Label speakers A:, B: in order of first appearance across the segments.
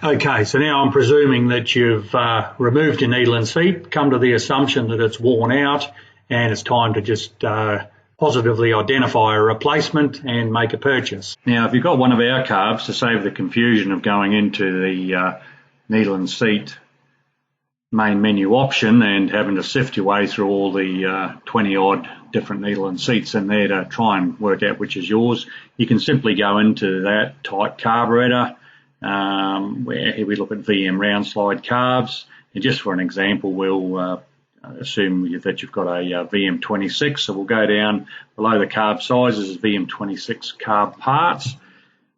A: Okay, so now I'm presuming that you've removed your needle and seat, come to the assumption that it's worn out, and it's time to just positively identify a replacement and make a purchase. Now, if you've got one of our carbs, to save the confusion of going into the needle and seat main menu option and having to sift your way through all the 20 odd different needle and seats in there to try and work out which is yours, you can simply go into that type carburetor, where here we look at VM round slide carbs, and just for an example we'll assume that you've got a VM26, so we'll go down below the carb sizes is VM26 carb parts,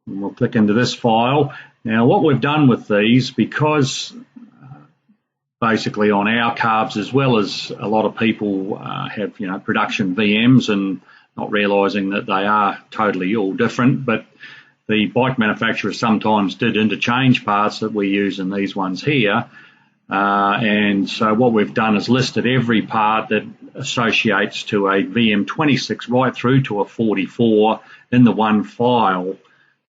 A: and we'll click into this file. Now what we've done with these, because basically on our carbs, as well as a lot of people have production VMs and not realising that they are totally all different, but the bike manufacturers sometimes did interchange parts that we use in these ones here. And so what we've done is listed every part that associates to a VM26 right through to a 44 in the one file,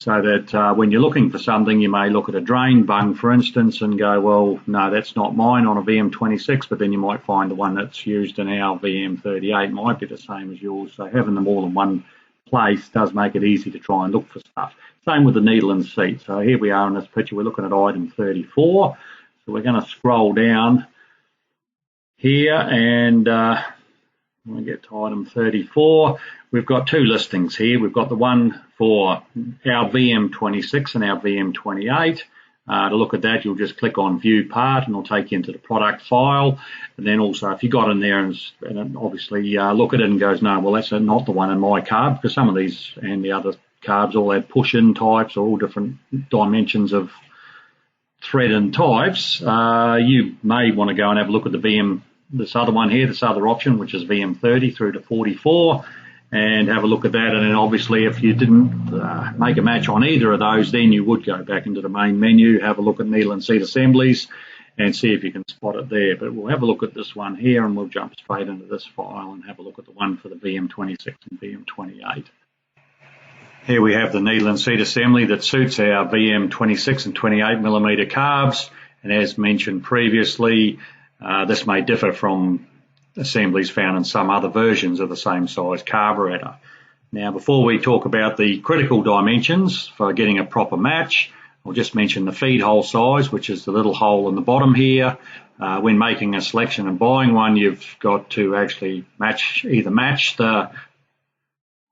A: so that when you're looking for something, you may look at a drain bung, for instance, and go, well, no, that's not mine on a VM26, but then you might find the one that's used in our VM38 might be the same as yours. So having them all in one place does make it easy to try and look for stuff. Same with the needle and seat. So here we are in this picture, we're looking at item 34. So we're going to scroll down here, and when we get to item 34, we've got two listings here. We've got the one for our VM26 and our VM28. To look at that, you'll just click on View Part, and it'll take you into the product file. And then also, if you got in there and obviously look at it and goes, no, well, that's not the one in my carb, because some of these and the other carbs all have push-in types, or all different dimensions of thread and types. You may want to go and have a look at this other one here, this other option, which is VM30 through to 44, and have a look at that. And then obviously if you didn't make a match on either of those, then you would go back into the main menu, have a look at needle and seat assemblies, and see if you can spot it there. But we'll have a look at this one here, and we'll jump straight into this file and have a look at the one for the VM26 and VM28. Here we have the needle and seat assembly that suits our VM26 and 28mm carbs, and as mentioned previously, this may differ from assemblies found in some other versions of the same size carburetor. Now, before we talk about the critical dimensions for getting a proper match, I'll just mention the feed hole size, which is the little hole in the bottom here. When making a selection and buying one, you've got to actually either match the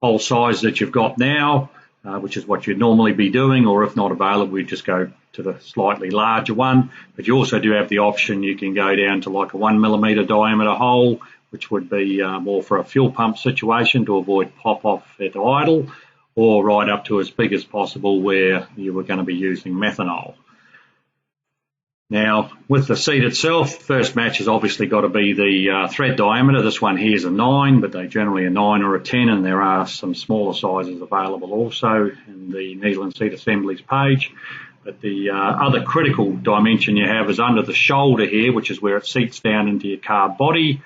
A: hole size that you've got now, which is what you'd normally be doing, or if not available, you just go to the slightly larger one. But you also do have the option, you can go down to like a 1mm diameter hole, which would be more for a fuel pump situation to avoid pop-off at idle, or right up to as big as possible where you were going to be using methanol. Now, with the seat itself, first match has obviously got to be the thread diameter. This one here is a 9, but they're generally a 9 or a 10, and there are some smaller sizes available also in the needle and seat assemblies page. But the other critical dimension you have is under the shoulder here, which is where it seats down into your carb body,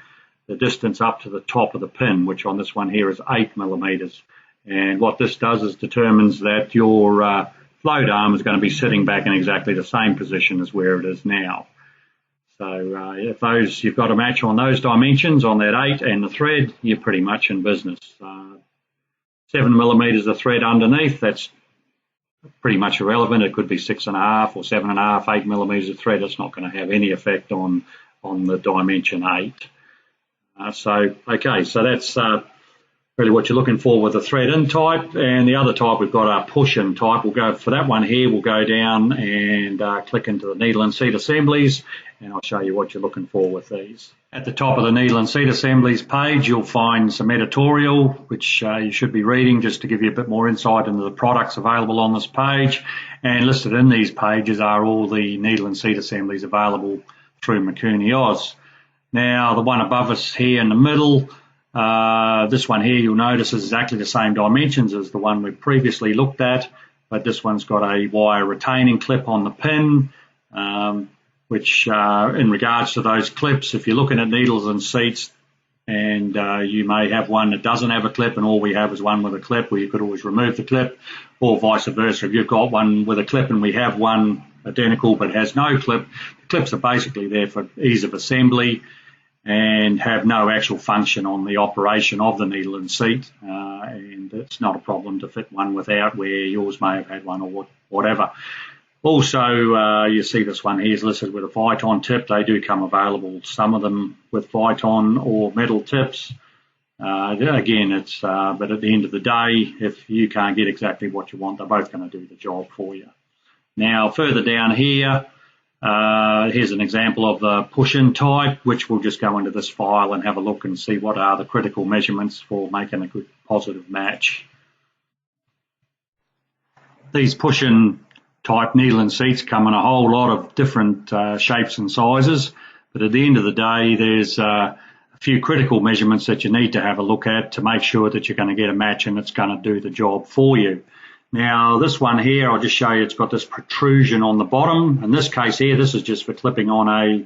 A: the distance up to the top of the pin, which on this one here is 8mm. And what this does is determines that your float arm is going to be sitting back in exactly the same position as where it is now. So if you've got a match on those dimensions, on that 8 and the thread, you're pretty much in business. 7mm of thread underneath, that's pretty much irrelevant. It could be 6.5 or 7.5, 8mm of thread. It's not going to have any effect on the dimension 8. So that's really what you're looking for with the thread-in type. And the other type, we've got our push-in type. We'll go for that one here. We'll go down and click into the needle and seat assemblies, and I'll show you what you're looking for with these. At the top of the needle and seat assemblies page, you'll find some editorial, which you should be reading just to give you a bit more insight into the products available on this page. And listed in these pages are all the needle and seat assemblies available through Mikunioz. Now, the one above us here in the middle, this one here, you'll notice is exactly the same dimensions as the one we've previously looked at, but this one's got a wire retaining clip on the pin, which in regards to those clips, if you're looking at needles and seats and you may have one that doesn't have a clip, and all we have is one with a clip, where you could always remove the clip, or vice versa. If you've got one with a clip and we have one identical but has no clip, the clips are basically there for ease of assembly and have no actual function on the operation of the needle and seat, and it's not a problem to fit one without, where yours may have had one or whatever. Also, you see this one here is listed with a Viton tip. They do come available, some of them with Viton or metal tips. Again, but at the end of the day, if you can't get exactly what you want, they're both going to do the job for you. Now, further down here, here's an example of the push-in type, which we'll just go into this file and have a look and see what are the critical measurements for making a good positive match. These push-in type needle and seats come in a whole lot of different shapes and sizes, but at the end of the day, there's a few critical measurements that you need to have a look at to make sure that you're going to get a match and it's going to do the job for you. Now, this one here, I'll just show you, it's got this protrusion on the bottom. In this case here, this is just for clipping on a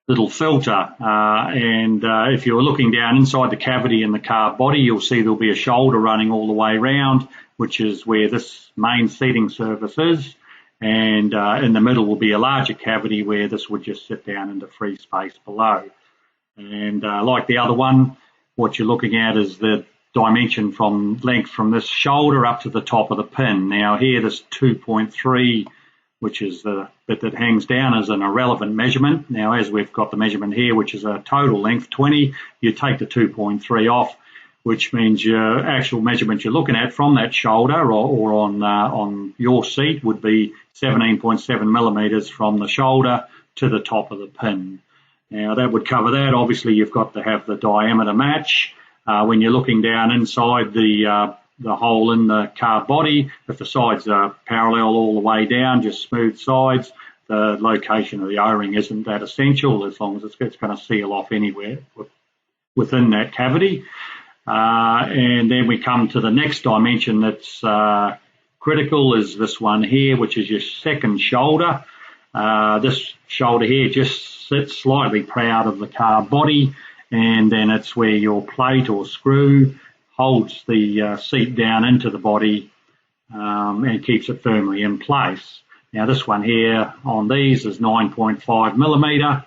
A: little filter. If you're looking down inside the cavity in the car body, you'll see there'll be a shoulder running all the way around, which is where this main seating surface is. And in the middle will be a larger cavity where this would just sit down into free space below. And like the other one, what you're looking at is the dimension from length from this shoulder up to the top of the pin. Now here, this 2.3, which is the bit that hangs down, is an irrelevant measurement. Now, as we've got the measurement here, which is a total length 20, you take the 2.3 off, which means your actual measurement you're looking at from that shoulder or on your seat would be 17.7 millimeters from the shoulder to the top of the pin. Now, that would cover that. Obviously, you've got to have the diameter match. When you're looking down inside the hole in the car body, if the sides are parallel all the way down, just smooth sides, the location of the O-ring isn't that essential, as long as it's going to seal off anywhere within that cavity. And then we come to the next dimension that's critical, is this one here, which is your second shoulder. This shoulder here just sits slightly proud of the car body, and then it's where your plate or screw holds the seat down into the body and keeps it firmly in place. Now, this one here on these is 9.5 millimeter,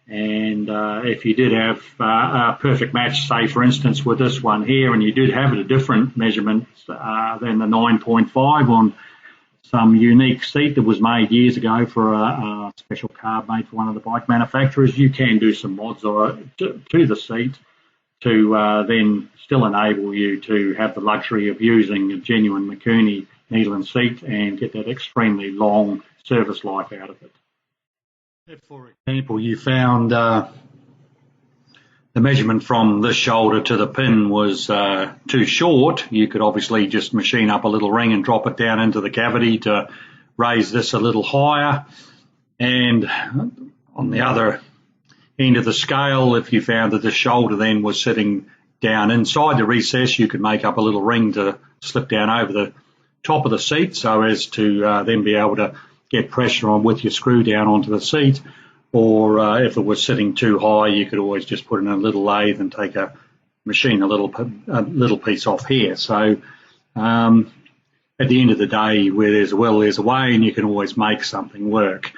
A: and if you did have a perfect match, say for instance with this one here, and you did have a different measurement than the 9.5 on some unique seat that was made years ago for a special car made for one of the bike manufacturers, you can do some mods to the seat to then still enable you to have the luxury of using a genuine Mikuni needle and seat and get that extremely long service life out of it. If, for example, you found the measurement from this shoulder to the pin was too short, you could obviously just machine up a little ring and drop it down into the cavity to raise this a little higher. And on the other end of the scale, if you found that the shoulder then was sitting down inside the recess, you could make up a little ring to slip down over the top of the seat so as to then be able to get pressure on with your screw down onto the seat. Or if it was sitting too high, you could always just put in a little lathe and take machine a little piece off here. So at the end of the day, where there's a will, there's a way, and you can always make something work.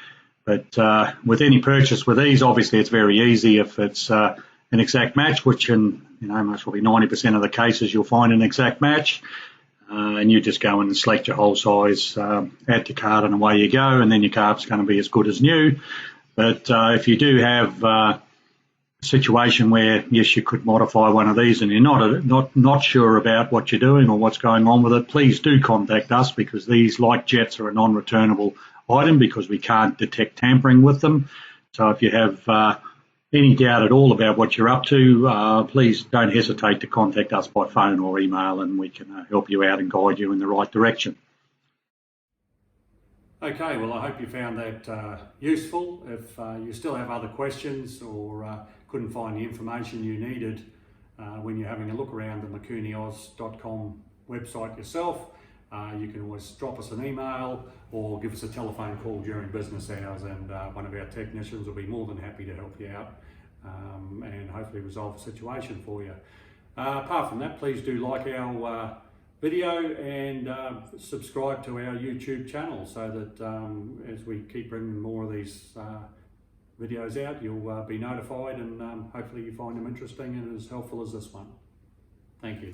A: But with any purchase with these, obviously it's very easy. If it's an exact match, which in most probably 90% of the cases you'll find an exact match, and you just go in and select your hole size, add to cart, and away you go, and then your cart's going to be as good as new. But if you do have a situation where, yes, you could modify one of these and you're not sure about what you're doing or what's going on with it, please do contact us, because these, like jets, are a non-returnable item because we can't detect tampering with them. So if you have any doubt at all about what you're up to, please don't hesitate to contact us by phone or email, and we can help you out and guide you in the right direction. Okay, well, I hope you found that useful. If you still have other questions or couldn't find the information you needed when you're having a look around the Mikunioz.com website yourself, you can always drop us an email or give us a telephone call during business hours, and one of our technicians will be more than happy to help you out
B: and hopefully resolve the situation for you. Apart from that, please do like our video and subscribe to our YouTube channel so that as we keep bringing more of these videos out, you'll be notified, and hopefully you find them interesting and as helpful as this one. Thank you.